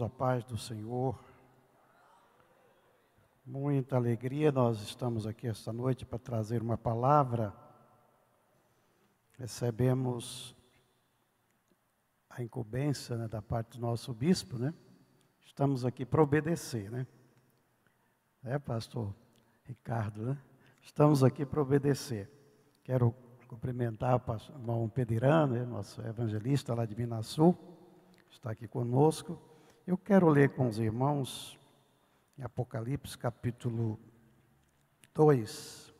A paz do Senhor, muita alegria, nós estamos aqui esta noite para trazer uma palavra. Recebemos a incumbência, da parte do nosso bispo, Estamos aqui para obedecer, pastor Ricardo, Estamos aqui para obedecer. Quero cumprimentar o irmão Pedirano, nosso evangelista lá de Minas Sul, está aqui conosco. Eu quero ler com os irmãos em Apocalipse capítulo 2.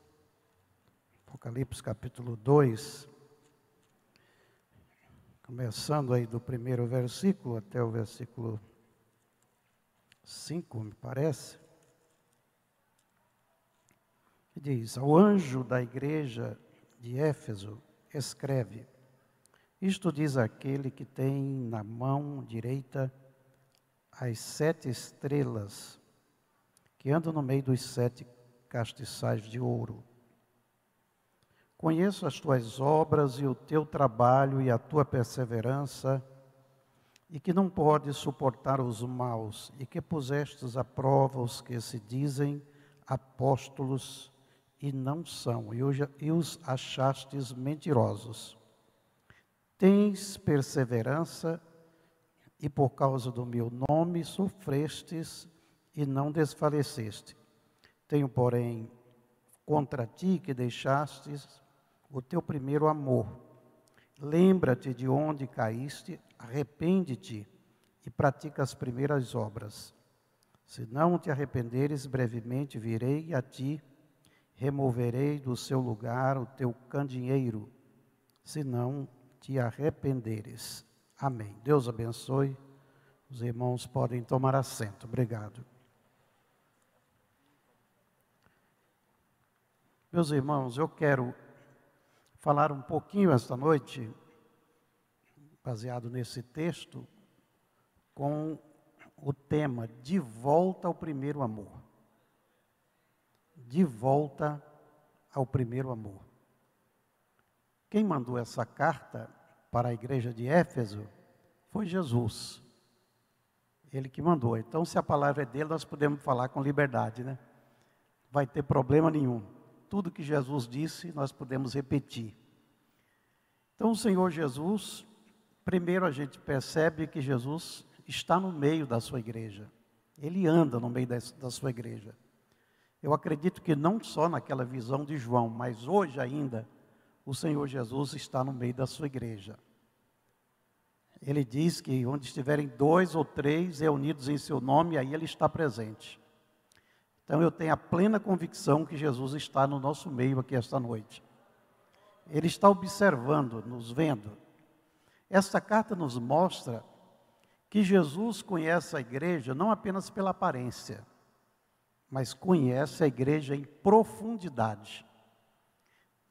Apocalipse capítulo 2, começando aí do primeiro versículo até o versículo 5, me parece. Que diz: ao anjo da igreja de Éfeso, escreve: isto diz aquele que tem na mão direita as 7 estrelas, que andam no meio dos 7 castiçais de ouro. Conheço as tuas obras e o teu trabalho e a tua perseverança, e que não podes suportar os maus, e que pusestes à prova os que se dizem apóstolos e não são, e os achastes mentirosos. Tens perseverança, e por causa do meu nome sofrestes e não desfaleceste. Tenho, porém, contra ti que deixastes o teu primeiro amor. Lembra-te de onde caíste, arrepende-te e pratica as primeiras obras. Se não te arrependeres, brevemente virei a ti, removerei do seu lugar o teu candeeiro, se não te arrependeres. Amém. Deus abençoe. Os irmãos podem tomar assento. Obrigado. Meus irmãos, eu quero falar um pouquinho esta noite, baseado nesse texto, com o tema de volta ao primeiro amor. De volta ao primeiro amor. Quem mandou essa carta para a igreja de Éfeso foi Jesus. Ele que mandou. Então, se a palavra é dele, nós podemos falar com liberdade, Não vai ter problema nenhum. Tudo que Jesus disse, nós podemos repetir. Então, o Senhor Jesus, primeiro a gente percebe que Jesus está no meio da sua igreja. Ele anda no meio da sua igreja. Eu acredito que não só naquela visão de João, mas hoje ainda, o Senhor Jesus está no meio da sua igreja. Ele diz que onde estiverem 2 ou 3 reunidos em seu nome, aí ele está presente. Então eu tenho a plena convicção que Jesus está no nosso meio aqui esta noite. Ele está observando, nos vendo. Esta carta nos mostra que Jesus conhece a igreja não apenas pela aparência, mas conhece a igreja em profundidade.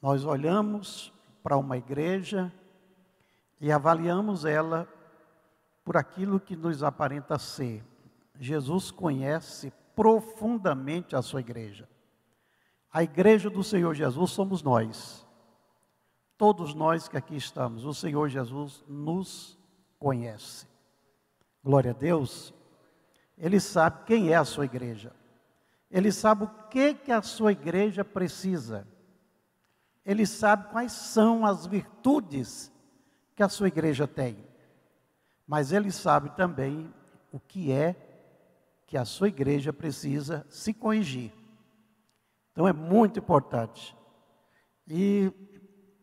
Nós olhamos para uma igreja e avaliamos ela por aquilo que nos aparenta ser. Jesus conhece profundamente a sua igreja. A igreja do Senhor Jesus somos nós. Todos nós que aqui estamos, o Senhor Jesus nos conhece. Glória a Deus. Ele sabe quem é a sua igreja. Ele sabe o que a sua igreja precisa. Ele sabe quais são as virtudes que a sua igreja tem. Mas ele sabe também o que é que a sua igreja precisa se corrigir. Então é muito importante. E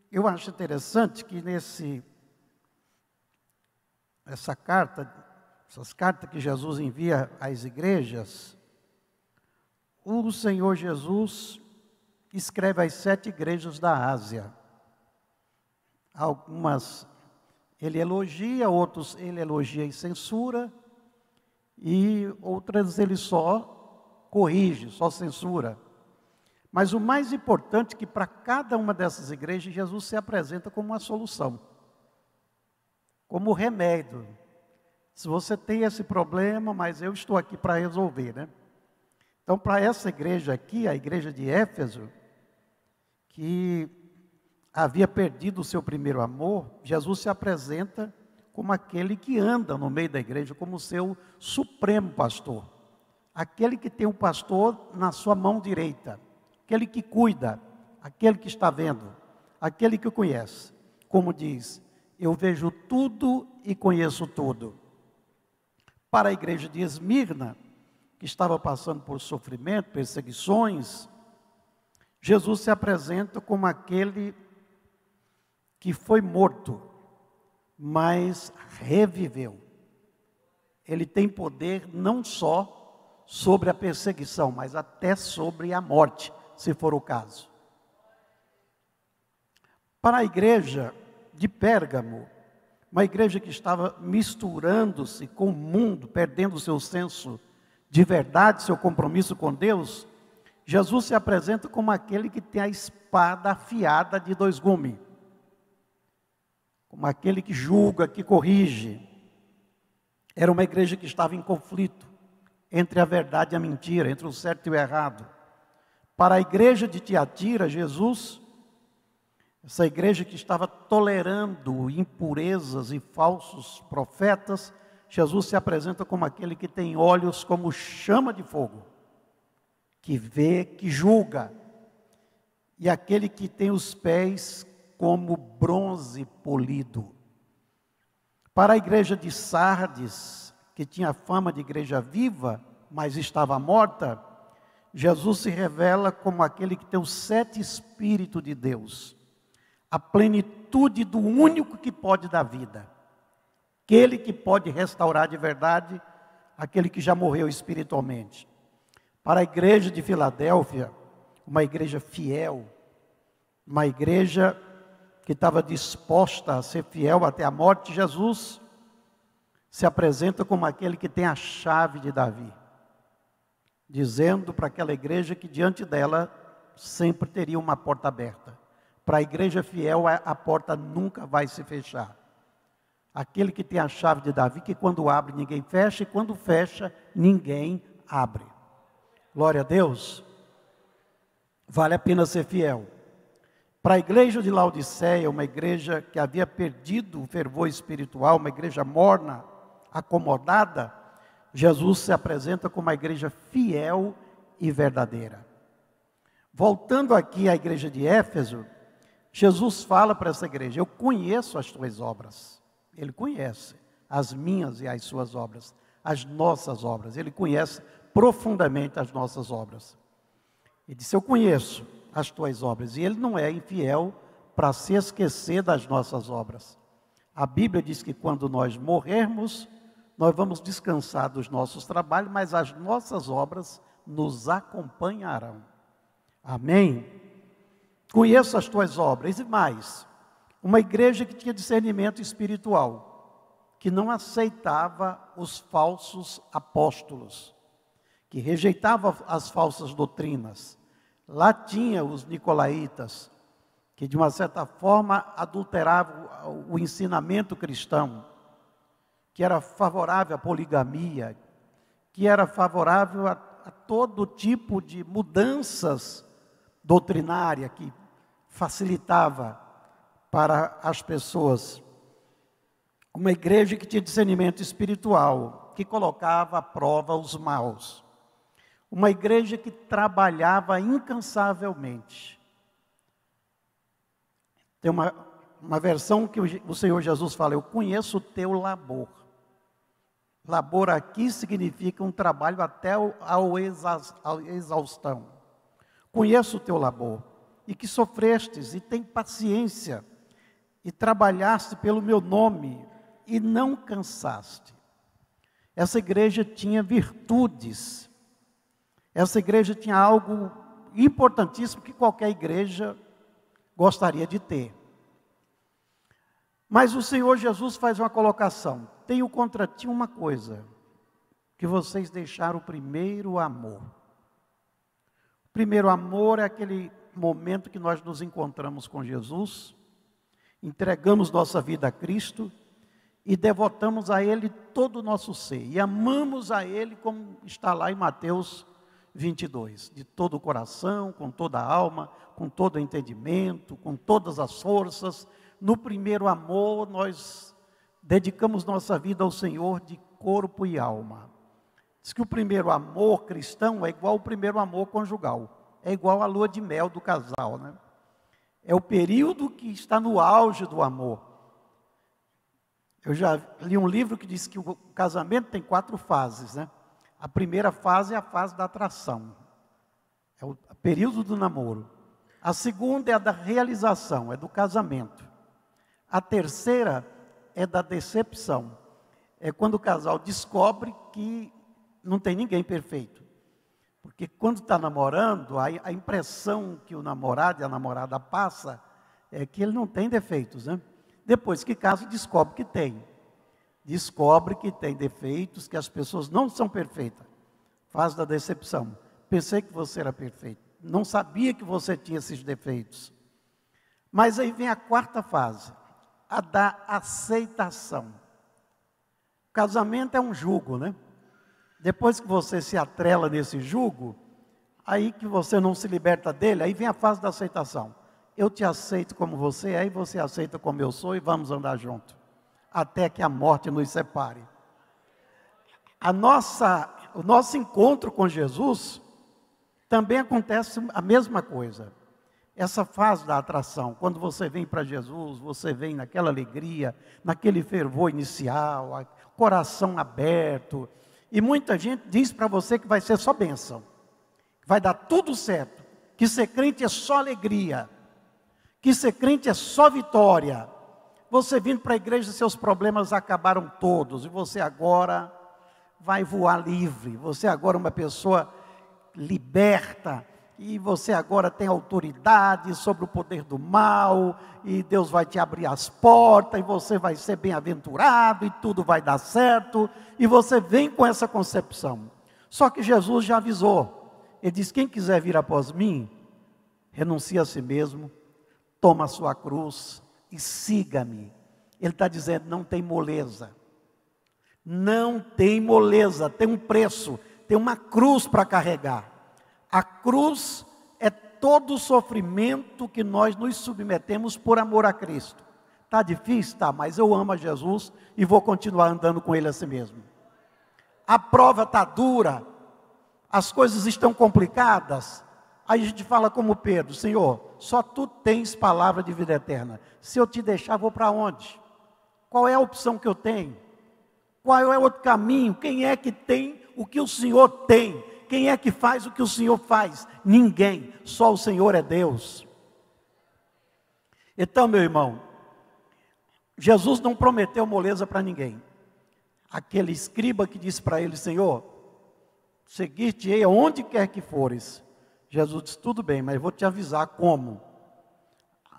eu acho interessante que essas cartas que Jesus envia às igrejas, o Senhor Jesus escreve às 7 igrejas da Ásia. Algumas ele elogia, outros ele elogia e censura, e outras ele só corrige, só censura. Mas o mais importante é que para cada uma dessas igrejas, Jesus se apresenta como uma solução, como remédio. Se você tem esse problema, mas eu estou aqui para resolver, Então, para essa igreja aqui, a igreja de Éfeso, que havia perdido o seu primeiro amor, Jesus se apresenta como aquele que anda no meio da igreja, como seu supremo pastor. Aquele que tem o pastor na sua mão direita, aquele que cuida, aquele que está vendo, aquele que conhece. Como diz, eu vejo tudo e conheço tudo. Para a igreja de Esmirna, que estava passando por sofrimento, perseguições, Jesus se apresenta como aquele que foi morto, mas reviveu. Ele tem poder não só sobre a perseguição, mas até sobre a morte, se for o caso. Para a igreja de Pérgamo, uma igreja que estava misturando-se com o mundo, perdendo o seu senso de verdade, seu compromisso com Deus, Jesus se apresenta como aquele que tem a espada afiada de dois gumes, como aquele que julga, que corrige. Era uma igreja que estava em conflito entre a verdade e a mentira, entre o certo e o errado. Para a igreja de Tiatira, Jesus, essa igreja que estava tolerando impurezas e falsos profetas, Jesus se apresenta como aquele que tem olhos como chama de fogo, que vê, que julga, e aquele que tem os pés como bronze polido. Para a igreja de Sardes, que tinha fama de igreja viva, mas estava morta, Jesus se revela como aquele que tem os 7 Espíritos de Deus, a plenitude do único que pode dar vida, aquele que pode restaurar de verdade, aquele que já morreu espiritualmente. Para a igreja de Filadélfia, uma igreja fiel, uma igreja que estava disposta a ser fiel até a morte, Jesus se apresenta como aquele que tem a chave de Davi, dizendo para aquela igreja que diante dela sempre teria uma porta aberta. Para a igreja fiel, a porta nunca vai se fechar. Aquele que tem a chave de Davi, que quando abre ninguém fecha, e quando fecha ninguém abre. Glória a Deus. Vale a pena ser fiel. Para a igreja de Laodiceia, uma igreja que havia perdido o fervor espiritual, uma igreja morna, acomodada, Jesus se apresenta como uma igreja fiel e verdadeira. Voltando aqui à igreja de Éfeso, Jesus fala para essa igreja: eu conheço as tuas obras. Ele conhece as minhas e as suas obras, as nossas obras. Ele conhece profundamente as nossas obras. Ele disse: eu conheço as tuas obras. E ele não é infiel para se esquecer das nossas obras. A Bíblia diz que quando nós morrermos, nós vamos descansar dos nossos trabalhos, mas as nossas obras nos acompanharão. Amém? Conheço as tuas obras. E mais, uma igreja que tinha discernimento espiritual, que não aceitava os falsos apóstolos, que rejeitava as falsas doutrinas. Lá tinha os nicolaítas, que de uma certa forma adulteravam o ensinamento cristão, que era favorável à poligamia, que era favorável a todo tipo de mudanças doutrinárias, que facilitava para as pessoas. Uma igreja que tinha discernimento espiritual, que colocava à prova os maus. Uma igreja que trabalhava incansavelmente. Tem uma versão que o Senhor Jesus fala: eu conheço o teu labor. Labor aqui significa um trabalho até a exaustão. Conheço o teu labor, e que sofrestes, e tem paciência, e trabalhaste pelo meu nome, e não cansaste. Essa igreja tinha virtudes. Essa igreja tinha algo importantíssimo que qualquer igreja gostaria de ter. Mas o Senhor Jesus faz uma colocação: tenho contra ti uma coisa, que vocês deixaram o primeiro amor. O primeiro amor é aquele momento que nós nos encontramos com Jesus, entregamos nossa vida a Cristo e devotamos a Ele todo o nosso ser, e amamos a Ele como está lá em Mateus 22, de todo o coração, com toda a alma, com todo o entendimento, com todas as forças. No primeiro amor nós dedicamos nossa vida ao Senhor de corpo e alma. Diz que o primeiro amor cristão é igual ao primeiro amor conjugal, é igual à lua de mel do casal, né? É o período que está no auge do amor. Eu já li um livro que diz que o casamento tem 4 fases, né? A primeira fase é a fase da atração, é o período do namoro. A segunda é a da realização, é do casamento. A terceira é da decepção, é quando o casal descobre que não tem ninguém perfeito. Porque quando está namorando, a impressão que o namorado e a namorada passa é que ele não tem defeitos, né? Depois que casa, descobre que tem. Descobre que tem defeitos, que as pessoas não são perfeitas. Fase da decepção. Pensei que você era perfeito. Não sabia que você tinha esses defeitos. Mas aí vem a quarta fase, a da aceitação. O casamento é um jugo, né? Depois que você se atrela nesse jugo, aí que você não se liberta dele, aí vem a fase da aceitação. Eu te aceito como você é, e você aceita como eu sou, e vamos andar junto, até que a morte nos separe. O nosso encontro com Jesus também acontece a mesma coisa. Essa fase da atração, quando você vem para Jesus, você vem naquela alegria, naquele fervor inicial, coração aberto, e muita gente diz para você que vai ser só bênção, que vai dar tudo certo, que ser crente é só alegria, que ser crente é só vitória. Você vindo para a igreja, seus problemas acabaram todos, e você agora vai voar livre, você agora é uma pessoa liberta, e você agora tem autoridade sobre o poder do mal, e Deus vai te abrir as portas, e você vai ser bem-aventurado, e tudo vai dar certo, e você vem com essa concepção. Só que Jesus já avisou, ele diz, quem quiser vir após mim, renuncie a si mesmo, toma a sua cruz, e siga-me. Ele está dizendo, não tem moleza, não tem moleza, tem um preço, tem uma cruz para carregar. A cruz é todo o sofrimento que nós nos submetemos por amor a Cristo. Está difícil? Tá, mas eu amo a Jesus e vou continuar andando com Ele assim mesmo. A prova está dura, as coisas estão complicadas. Aí a gente fala como Pedro, Senhor, só Tu tens palavra de vida eterna. Se eu te deixar, vou para onde? Qual é a opção que eu tenho? Qual é o outro caminho? Quem é que tem o que o Senhor tem? Quem é que faz o que o Senhor faz? Ninguém, só o Senhor é Deus. Então, meu irmão, Jesus não prometeu moleza para ninguém. Aquele escriba que disse para ele, Senhor, seguir-te-ei aonde quer que fores. Jesus disse, tudo bem, mas vou te avisar como.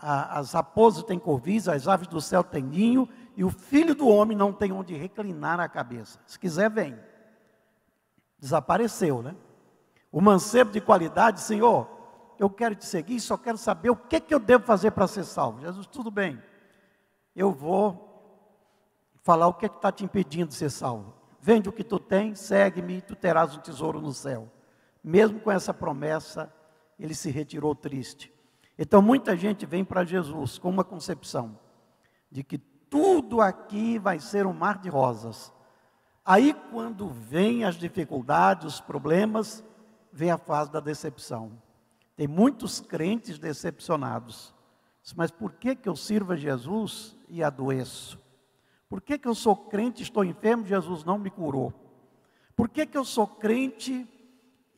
As raposas têm covis, as aves do céu têm ninho, e o filho do homem não tem onde reclinar a cabeça. Se quiser, vem. Desapareceu, né? O mancebo de qualidade, Senhor, eu quero te seguir, só quero saber o que eu devo fazer para ser salvo. Jesus, tudo bem, eu vou falar o que está te impedindo de ser salvo. Vende o que tu tens, segue-me e tu terás um tesouro no céu. Mesmo com essa promessa, ele se retirou triste. Então muita gente vem para Jesus com uma concepção de que tudo aqui vai ser um mar de rosas. Aí quando vem as dificuldades, os problemas, vem a fase da decepção. Tem muitos crentes decepcionados. Mas por que eu sirvo a Jesus e adoeço? Por que eu sou crente e estou enfermo e Jesus não me curou? Por que eu sou crente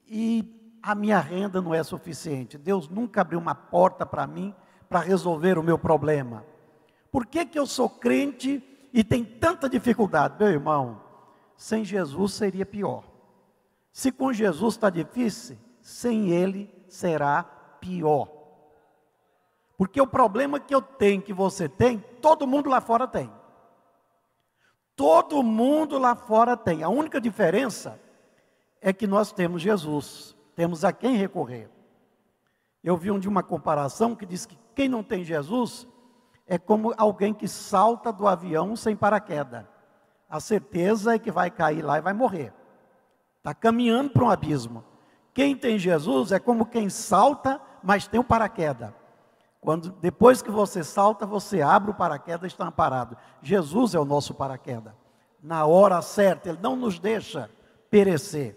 e a minha renda não é suficiente? Deus nunca abriu uma porta para mim para resolver o meu problema. Por que eu sou crente e tem tanta dificuldade? Meu irmão, sem Jesus seria pior. Se com Jesus está difícil, sem Ele será pior. Porque o problema que eu tenho, que você tem, todo mundo lá fora tem. Todo mundo lá fora tem. A única diferença é que nós temos Jesus, temos a quem recorrer. Eu vi de uma comparação que diz que quem não tem Jesus é como alguém que salta do avião sem paraquedas. A certeza é que vai cair lá e vai morrer. Está caminhando para um abismo. Quem tem Jesus é como quem salta, mas tem um paraquedas. Depois que você salta, você abre o paraquedas e está parado. Jesus é o nosso paraquedas. Na hora certa, Ele não nos deixa perecer.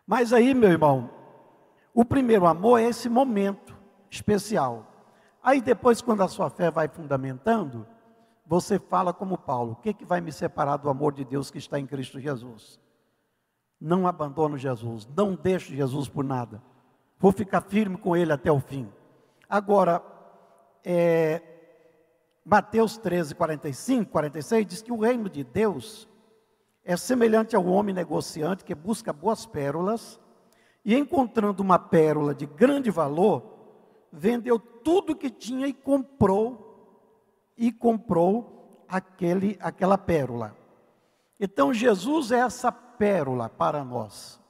Mas aí, meu irmão, o primeiro amor é esse momento especial. Aí depois, quando a sua fé vai fundamentando, você fala como Paulo: o que vai me separar do amor de Deus que está em Cristo Jesus? Não abandono Jesus, não deixo Jesus por nada. Vou ficar firme com Ele até o fim. Agora, Mateus 13, 45, 46, diz que o reino de Deus é semelhante ao homem negociante que busca boas pérolas e, encontrando uma pérola de grande valor, vendeu tudo que tinha e comprou aquela pérola. Então Jesus é essa pérola para nós.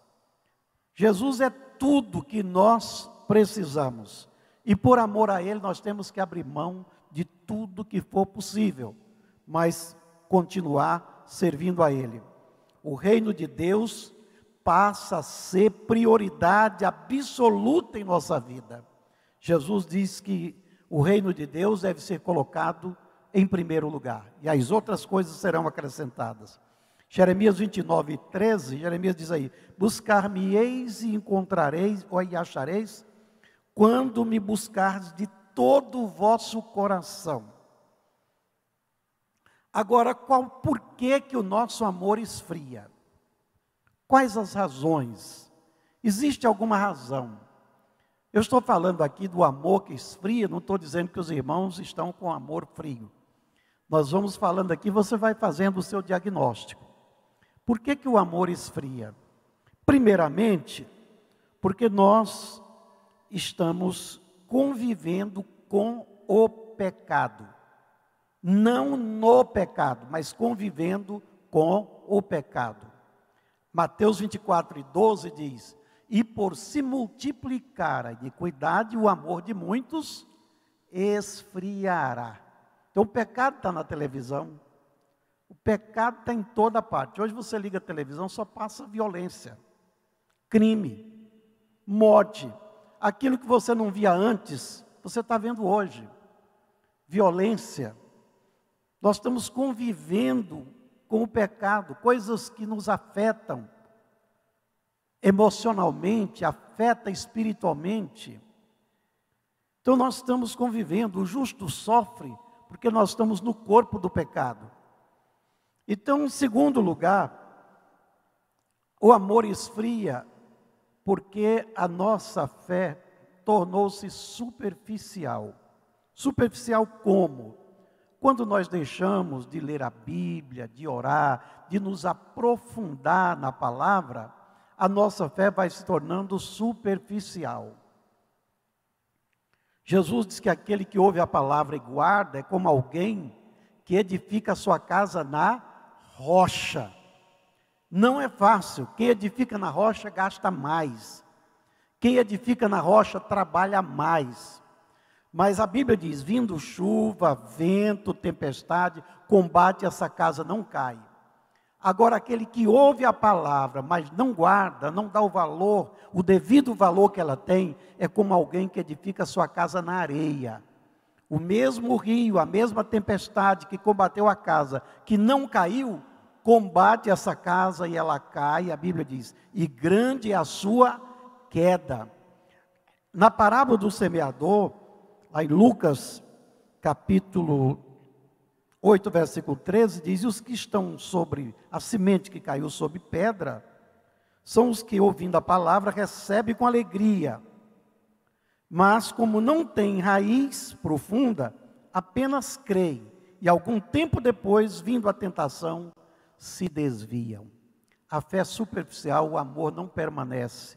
Jesus é tudo que nós precisamos. E por amor a Ele nós temos que abrir mão de tudo que for possível, mas continuar servindo a Ele. O reino de Deus passa a ser prioridade absoluta em nossa vida. Jesus diz que o reino de Deus deve ser colocado em primeiro lugar, e as outras coisas serão acrescentadas. Jeremias 29, 13, Jeremias diz aí: buscar-me-eis e encontrareis, ou e achareis, quando me buscardes de todo o vosso coração. Agora, por que o nosso amor esfria? Quais as razões? Existe alguma razão? Eu estou falando aqui do amor que esfria, não estou dizendo que os irmãos estão com amor frio. Nós vamos falando aqui, você vai fazendo o seu diagnóstico. Por que o amor esfria? Primeiramente, porque nós estamos convivendo com o pecado. Não no pecado, mas convivendo com o pecado. Mateus 24, 12 diz: e por se multiplicar a iniquidade, o amor de muitos esfriará. Então o pecado está na televisão, o pecado está em toda parte. Hoje você liga a televisão, só passa violência, crime, morte. Aquilo que você não via antes, você está vendo hoje. Violência. Nós estamos convivendo com o pecado, coisas que nos afetam emocionalmente, afeta espiritualmente. Então nós estamos convivendo, o justo sofre, porque nós estamos no corpo do pecado. Então, em segundo lugar, o amor esfria, porque a nossa fé tornou-se superficial. Superficial como? Quando nós deixamos de ler a Bíblia, de orar, de nos aprofundar na palavra, a nossa fé vai se tornando superficial. Jesus diz que aquele que ouve a palavra e guarda é como alguém que edifica a sua casa na rocha. Não é fácil. Quem edifica na rocha gasta mais. Quem edifica na rocha trabalha mais. Mas a Bíblia diz: vindo chuva, vento, tempestade, combate, essa casa não cai. Agora, aquele que ouve a palavra, mas não guarda, não dá o valor, o devido valor que ela tem, é como alguém que edifica a sua casa na areia. O mesmo rio, a mesma tempestade que combateu a casa, que não caiu, combate essa casa e ela cai. A Bíblia diz: e grande é a sua queda. Na parábola do semeador, lá em Lucas, capítulo 8, versículo 13, diz: e os que estão sobre a semente que caiu sobre pedra, são os que, ouvindo a palavra, recebem com alegria. Mas como não tem raiz profunda, apenas creem, e algum tempo depois, vindo a tentação, se desviam. A fé é superficial, o amor não permanece,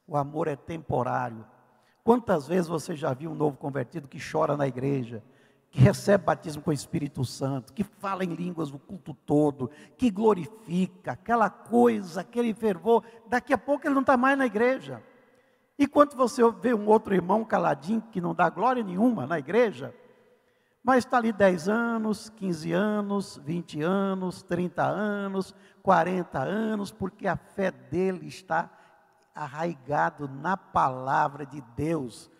o amor é temporário. Quantas vezes você já viu um novo convertido que chora na igreja, que recebe batismo com o Espírito Santo, que fala em línguas o culto todo, que glorifica, aquela coisa, aquele fervor, daqui a pouco ele não está mais na igreja. E quando você vê um outro irmão caladinho, que não dá glória nenhuma na igreja, mas está ali 10 anos, 15 anos, 20 anos, 30 anos, 40 anos, porque a fé dele está arraigado na palavra de Deus.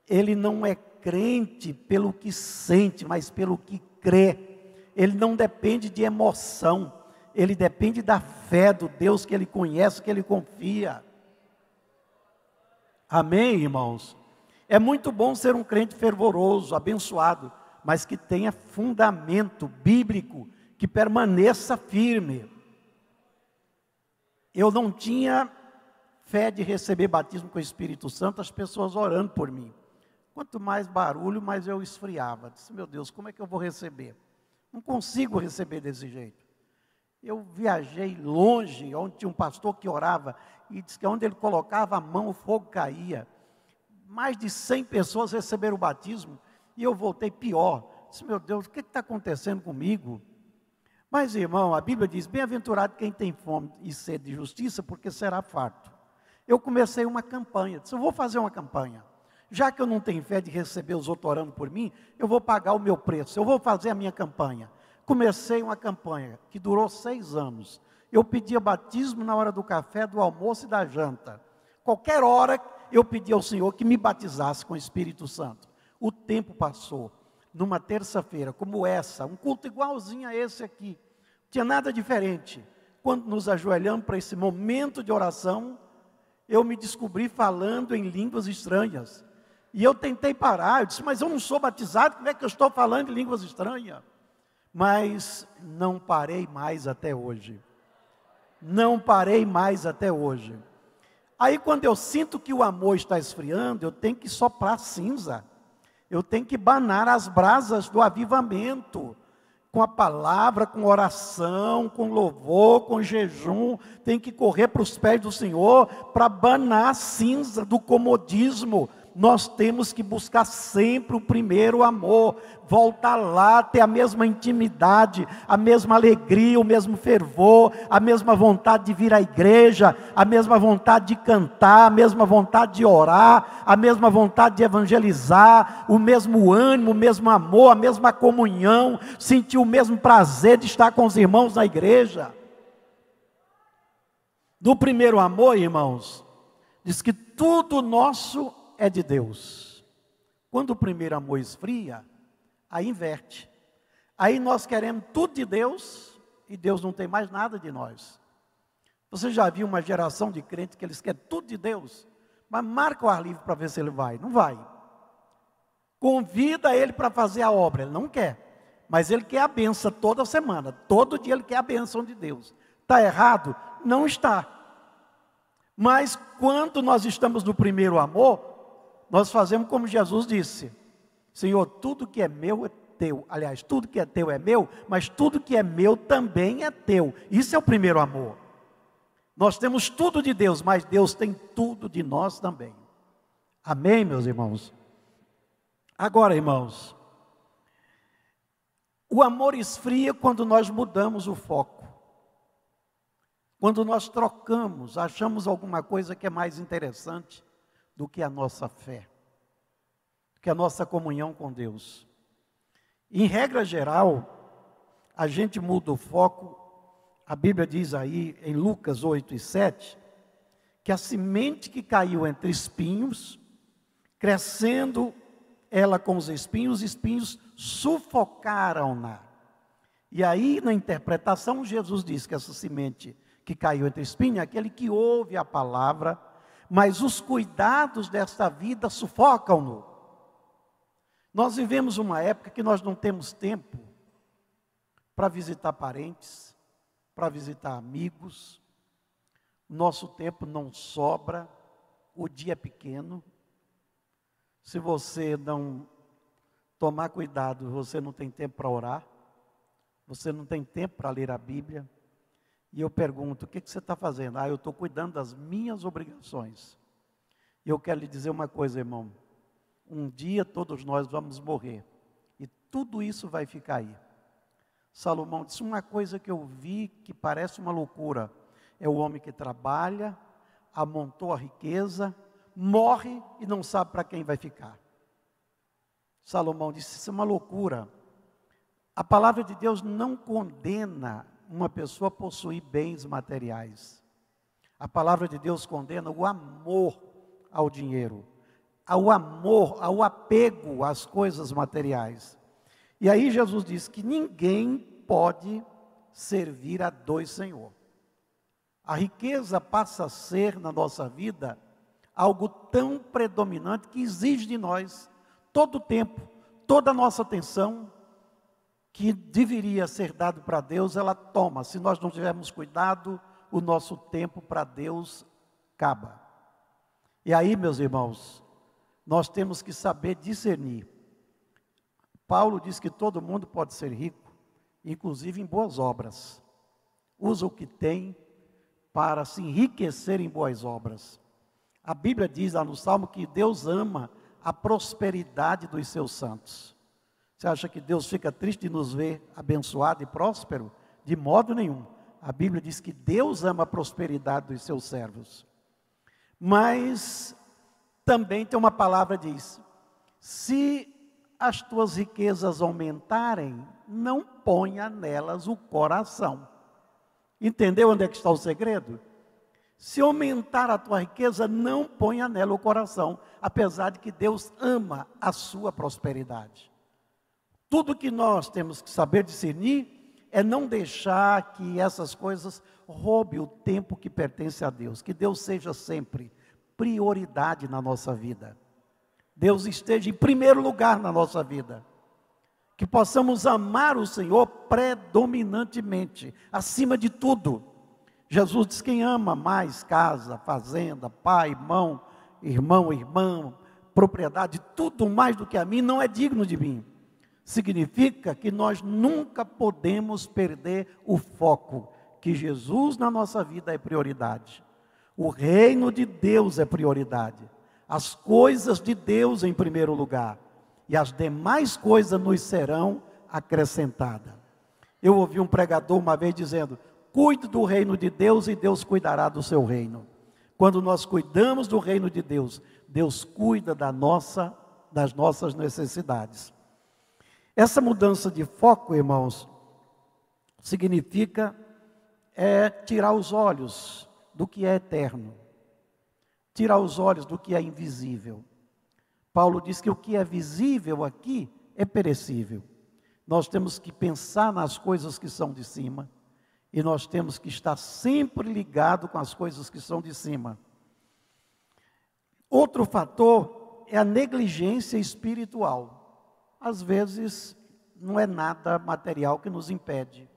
ele não é crente pelo que sente, mas pelo que crê. Ele não depende de emoção, ele depende da fé do Deus que ele conhece, que ele confia. Amém, irmãos? É muito bom ser um crente fervoroso, abençoado, mas que tenha fundamento bíblico, que permaneça firme. Eu não tinha fé de receber batismo com o Espírito Santo, as pessoas orando por mim. Quanto mais barulho, mais eu esfriava. Disse, meu Deus, como é que eu vou receber? Não consigo receber desse jeito. Eu viajei longe, onde tinha um pastor que orava, e disse que onde ele colocava a mão, o fogo caía. Mais de 100 pessoas receberam o batismo, e eu voltei pior. Disse, meu Deus, o que está acontecendo comigo? Mas, irmão, a Bíblia diz, bem-aventurado quem tem fome e sede de justiça, porque será farto. Eu comecei uma campanha, disse, eu vou fazer uma campanha. Já que eu não tenho fé de receber os outros orando por mim, eu vou pagar o meu preço, eu vou fazer a minha campanha. Comecei uma campanha que durou 6 anos. Eu pedia batismo na hora do café, do almoço e da janta. Qualquer hora eu pedia ao Senhor que me batizasse com o Espírito Santo. O tempo passou. Numa terça-feira como essa, um culto igualzinho a esse aqui, não tinha nada diferente. Quando nos ajoelhamos para esse momento de oração, eu me descobri falando em línguas estranhas. E eu tentei parar, eu disse, mas eu não sou batizado, como é que eu estou falando em línguas estranhas? Mas não parei mais até hoje. Não parei mais até hoje. Aí quando eu sinto que o amor está esfriando, eu tenho que soprar cinza. Eu tenho que banar as brasas do avivamento. Com a palavra, com oração, com louvor, com jejum. Tem que correr para os pés do Senhor para banar a cinza do comodismo. Nós temos que buscar sempre o primeiro amor, voltar lá, ter a mesma intimidade, a mesma alegria, o mesmo fervor, a mesma vontade de vir à igreja, a mesma vontade de cantar, a mesma vontade de orar, a mesma vontade de evangelizar, o mesmo ânimo, o mesmo amor, a mesma comunhão, sentir o mesmo prazer de estar com os irmãos na igreja. Do primeiro amor, irmãos, diz que tudo nosso é de Deus. Quando o primeiro amor esfria, aí inverte. Aí nós queremos tudo de Deus e Deus não tem mais nada de nós. Você já viu uma geração de crentes que eles querem tudo de Deus, mas marca o ar livre para ver se ele vai. Não vai. Convida ele para fazer a obra, ele não quer. Mas ele quer a bênção toda semana, todo dia ele quer a bênção de Deus. Está errado? Não está. Mas quando nós estamos no primeiro amor, nós fazemos como Jesus disse, Senhor, tudo que é meu é teu. Aliás, tudo que é teu é meu, mas tudo que é meu também é teu. Isso é o primeiro amor. Nós temos tudo de Deus, mas Deus tem tudo de nós também. Amém, meus irmãos? Agora, irmãos, o amor esfria quando nós mudamos o foco. Quando nós trocamos, achamos alguma coisa que é mais interessante do que a nossa fé, do que a nossa comunhão com Deus. Em regra geral, a gente muda o foco. A Bíblia diz aí, em Lucas 8 e 7, que a semente que caiu entre espinhos, crescendo ela com os espinhos sufocaram-na. E aí, na interpretação, Jesus diz que essa semente que caiu entre espinhos é aquele que ouve a palavra, mas os cuidados desta vida sufocam-no. Nós vivemos uma época que nós não temos tempo para visitar parentes, para visitar amigos. Nosso tempo não sobra, o dia é pequeno. Se você não tomar cuidado, você não tem tempo para orar, você não tem tempo para ler a Bíblia. E eu pergunto, o que você está fazendo? Eu estou cuidando das minhas obrigações. E eu quero lhe dizer uma coisa, irmão. Um dia todos nós vamos morrer. E tudo isso vai ficar aí. Salomão disse, uma coisa que eu vi que parece uma loucura. É o homem que trabalha, amontou a riqueza, morre e não sabe para quem vai ficar. Salomão disse, isso é uma loucura. A palavra de Deus não condena uma pessoa possuir bens materiais. A palavra de Deus condena o amor ao dinheiro. ao amor, ao apego às coisas materiais. E aí Jesus diz que ninguém pode servir a dois senhores. A riqueza passa a ser, na nossa vida, algo tão predominante que exige de nós todo o tempo, toda a nossa atenção, que deveria ser dado para Deus, ela toma. Se nós não tivermos cuidado, o nosso tempo para Deus acaba. E aí, meus irmãos, nós temos que saber discernir. Paulo diz que todo mundo pode ser rico, inclusive em boas obras. Usa o que tem para se enriquecer em boas obras. A Bíblia diz lá no Salmo que Deus ama a prosperidade dos seus santos. Você acha que Deus fica triste de nos ver abençoado e próspero? De modo nenhum. A Bíblia diz que Deus ama a prosperidade dos seus servos. Mas também tem uma palavra que diz: se as tuas riquezas aumentarem, não ponha nelas o coração. Entendeu onde é que está o segredo? Se aumentar a tua riqueza, não ponha nela o coração, apesar de que Deus ama a sua prosperidade. Tudo que nós temos que saber discernir é não deixar que essas coisas roubem o tempo que pertence a Deus. Que Deus seja sempre prioridade na nossa vida. Deus esteja em primeiro lugar na nossa vida. Que possamos amar o Senhor predominantemente, acima de tudo. Jesus diz: quem ama mais casa, fazenda, pai, irmão, irmã, propriedade, tudo mais do que a mim, não é digno de mim. Significa que nós nunca podemos perder o foco, que Jesus na nossa vida é prioridade. O reino de Deus é prioridade. As coisas de Deus em primeiro lugar. E as demais coisas nos serão acrescentadas. Eu ouvi um pregador uma vez dizendo: cuide do reino de Deus e Deus cuidará do seu reino. Quando nós cuidamos do reino de Deus, Deus cuida das nossas necessidades. Essa mudança de foco, irmãos, significa tirar os olhos do que é eterno. Tirar os olhos do que é invisível. Paulo diz que o que é visível aqui é perecível. Nós temos que pensar nas coisas que são de cima. E nós temos que estar sempre ligado com as coisas que são de cima. Outro fator é a negligência espiritual. Às vezes não é nada material que nos impede,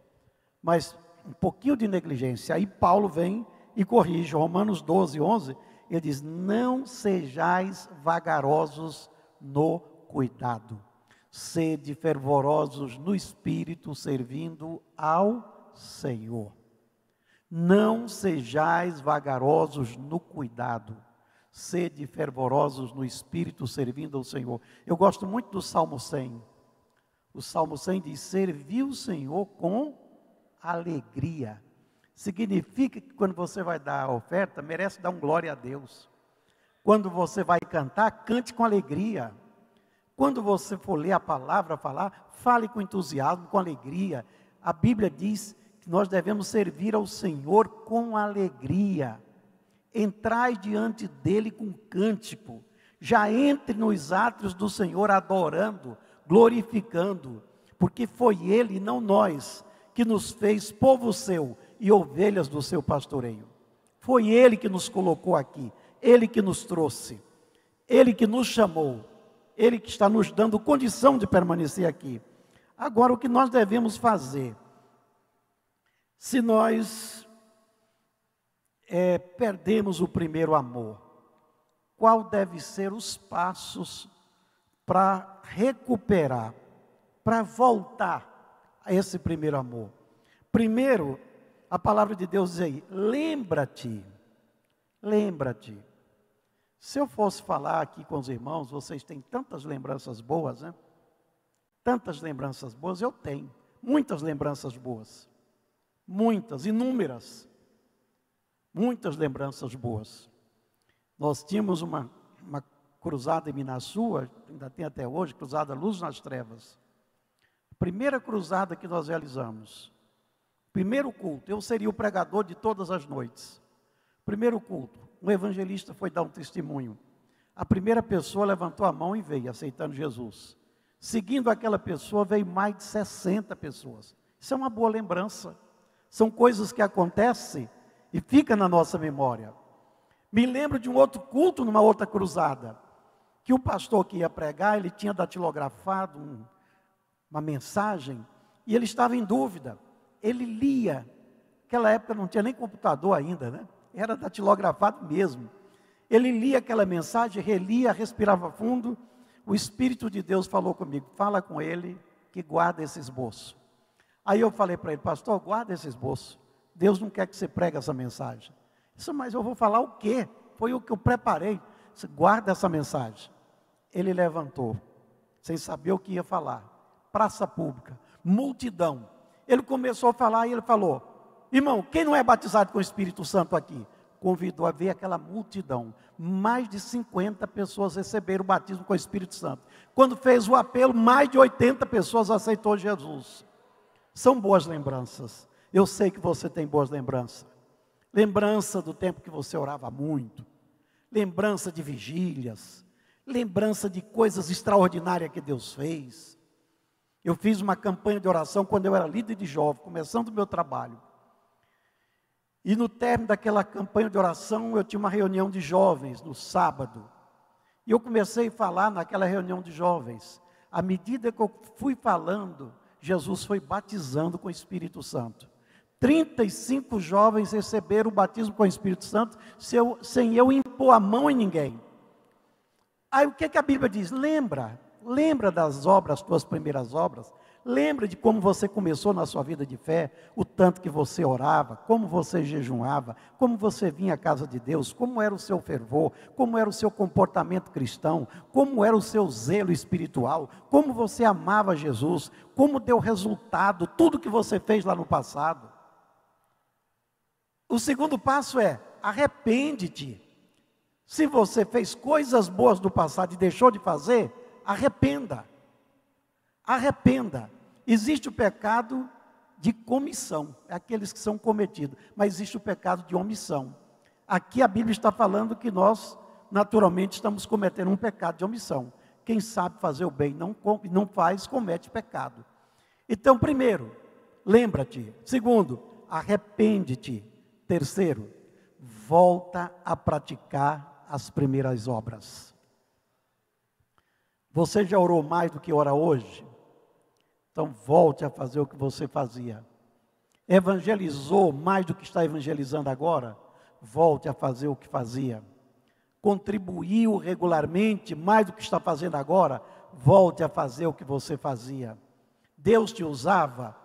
mas um pouquinho de negligência. Aí Paulo vem e corrige. Romanos 12, 11, ele diz: não sejais vagarosos no cuidado, sede fervorosos no espírito, servindo ao Senhor. Não sejais vagarosos no cuidado, sede fervorosos no espírito, servindo ao Senhor. Eu gosto muito do Salmo 100. O Salmo 100 diz: servi o Senhor com alegria. Significa que quando você vai dar a oferta, merece dar um glória a Deus. Quando você vai cantar, cante com alegria. Quando você for ler a palavra, fale com entusiasmo, com alegria. A Bíblia diz que nós devemos servir ao Senhor com alegria. Entrai diante dele com cântico. Já entre nos átrios do Senhor adorando, glorificando. Porque foi ele, não nós, que nos fez povo seu e ovelhas do seu pastoreio. Foi ele que nos colocou aqui. Ele que nos trouxe. Ele que nos chamou. Ele que está nos dando condição de permanecer aqui. Agora, o que nós devemos fazer? Se nós perdemos o primeiro amor, qual deve ser os passos para recuperar, para voltar a esse primeiro amor? Primeiro, a palavra de Deus diz aí: lembra-te. Se eu fosse falar aqui com os irmãos, vocês têm tantas lembranças boas, né? Tantas lembranças boas, eu tenho muitas lembranças boas. Muitas, inúmeras. Muitas lembranças boas. Nós tínhamos uma cruzada em Minaçu, ainda tem até hoje, cruzada Luz nas Trevas. Primeira cruzada que nós realizamos. Primeiro culto, eu seria o pregador de todas as noites. Primeiro culto, um evangelista foi dar um testemunho. A primeira pessoa levantou a mão e veio, aceitando Jesus. Seguindo aquela pessoa, veio mais de 60 pessoas. Isso é uma boa lembrança. São coisas que acontecem e ficam na nossa memória. Me lembro de um outro culto, numa outra cruzada, que o pastor que ia pregar, ele tinha datilografado uma mensagem, e ele estava em dúvida. Ele lia, naquela época não tinha nem computador ainda, né? Era datilografado mesmo. Ele lia aquela mensagem, relia, respirava fundo. O Espírito de Deus falou comigo, fala com ele que guarda esse esboço. Aí eu falei para ele, pastor, guarda esse esboço. Deus não quer que você pregue essa mensagem. Isso, mas eu vou falar o quê? Foi o que eu preparei. Você guarda essa mensagem. Ele levantou, sem saber o que ia falar. Praça pública, multidão. Ele começou a falar e ele falou, irmão, quem não é batizado com o Espírito Santo aqui? Convidou a ver aquela multidão. Mais de 50 pessoas receberam o batismo com o Espírito Santo. Quando fez o apelo, mais de 80 pessoas aceitou Jesus. São boas lembranças. Eu sei que você tem boas lembranças. Lembrança do tempo que você orava muito. Lembrança de vigílias. Lembrança de coisas extraordinárias que Deus fez. Eu fiz uma campanha de oração quando eu era líder de jovem, começando o meu trabalho. E no término daquela campanha de oração, eu tinha uma reunião de jovens no sábado. E eu comecei a falar naquela reunião de jovens. À medida que eu fui falando, Jesus foi batizando com o Espírito Santo. 35 jovens receberam o batismo com o Espírito Santo, sem eu impor a mão em ninguém. Aí o que a Bíblia diz? Lembra das obras, tuas primeiras obras. Lembra de como você começou na sua vida de fé, o tanto que você orava, como você jejuava, como você vinha à casa de Deus, como era o seu fervor, como era o seu comportamento cristão, como era o seu zelo espiritual, como você amava Jesus, como deu resultado, tudo que você fez lá no passado. O segundo passo é, arrepende-te. Se você fez coisas boas do passado e deixou de fazer, arrependa. Arrependa. Existe o pecado de comissão, é aqueles que são cometidos, mas existe o pecado de omissão. Aqui a Bíblia está falando que nós, naturalmente, estamos cometendo um pecado de omissão. Quem sabe fazer o bem não faz, comete pecado. Então, primeiro, lembra-te. Segundo, arrepende-te. Terceiro, volta a praticar as primeiras obras. Você já orou mais do que ora hoje? Então volte a fazer o que você fazia. Evangelizou mais do que está evangelizando agora? Volte a fazer o que fazia. Contribuiu regularmente mais do que está fazendo agora? Volte a fazer o que você fazia. Deus te usava,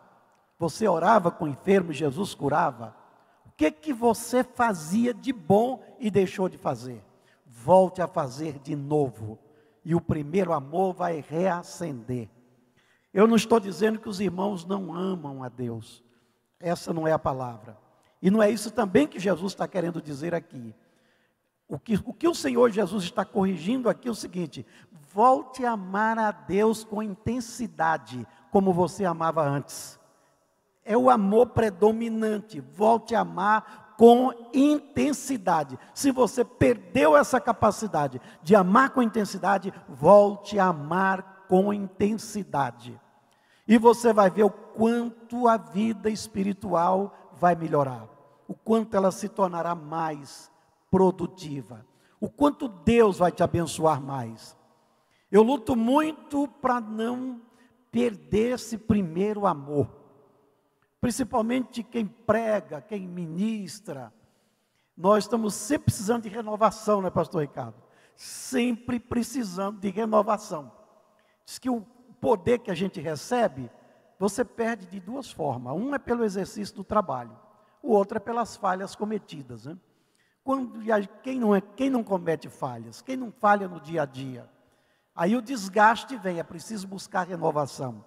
você orava com enfermos, Jesus curava. O que você fazia de bom e deixou de fazer? Volte a fazer de novo. E o primeiro amor vai reacender. Eu não estou dizendo que os irmãos não amam a Deus. Essa não é a palavra. E não é isso também que Jesus está querendo dizer aqui. O que o Senhor Jesus está corrigindo aqui é o seguinte: volte a amar a Deus com intensidade, como você amava antes. É o amor predominante. Volte a amar com intensidade. Se você perdeu essa capacidade de amar com intensidade, volte a amar com intensidade. E você vai ver o quanto a vida espiritual vai melhorar. O quanto ela se tornará mais produtiva. O quanto Deus vai te abençoar mais. Eu luto muito para não perder esse primeiro amor. Principalmente quem prega, quem ministra. Nós estamos sempre precisando de renovação, né, pastor Ricardo? Sempre precisando de renovação. Diz que o poder que a gente recebe, você perde de duas formas. Um é pelo exercício do trabalho. O outro é pelas falhas cometidas, né? Quem não comete falhas? Quem não falha no dia a dia? Aí o desgaste vem, é preciso buscar renovação.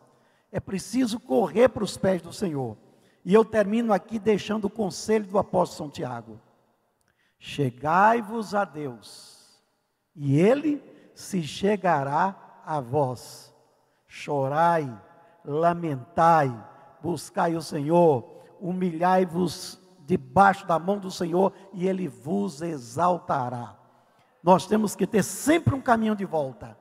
É preciso correr para os pés do Senhor. E eu termino aqui deixando o conselho do apóstolo São Tiago. Chegai-vos a Deus, e Ele se chegará a vós. Chorai, lamentai, buscai o Senhor, humilhai-vos debaixo da mão do Senhor, e Ele vos exaltará. Nós temos que ter sempre um caminho de volta.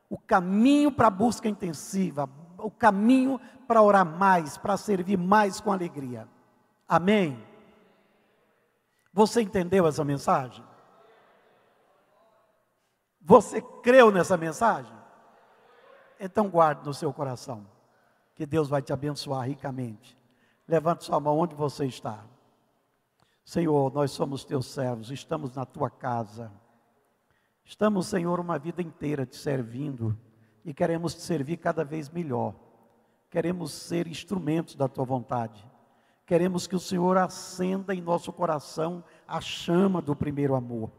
O caminho para a busca intensiva, o caminho para orar mais, para servir mais com alegria. Amém? Você entendeu essa mensagem? Você creu nessa mensagem? Então guarde no seu coração, que Deus vai te abençoar ricamente. Levante sua mão onde você está. Senhor, nós somos teus servos, estamos na tua casa. Estamos, Senhor, uma vida inteira te servindo e queremos te servir cada vez melhor. Queremos ser instrumentos da tua vontade. Queremos que o Senhor acenda em nosso coração a chama do primeiro amor.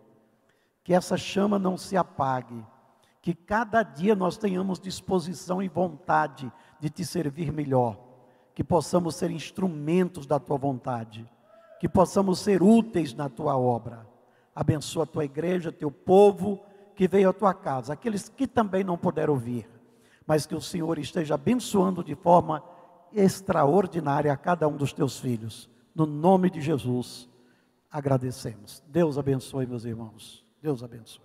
Que essa chama não se apague. Que cada dia nós tenhamos disposição e vontade de te servir melhor. Que possamos ser instrumentos da tua vontade. Que possamos ser úteis na tua obra. Abençoa a tua igreja, teu povo que veio à tua casa. Aqueles que também não puderam vir. Mas que o Senhor esteja abençoando de forma extraordinária a cada um dos teus filhos. No nome de Jesus, agradecemos. Deus abençoe, meus irmãos. Deus abençoe.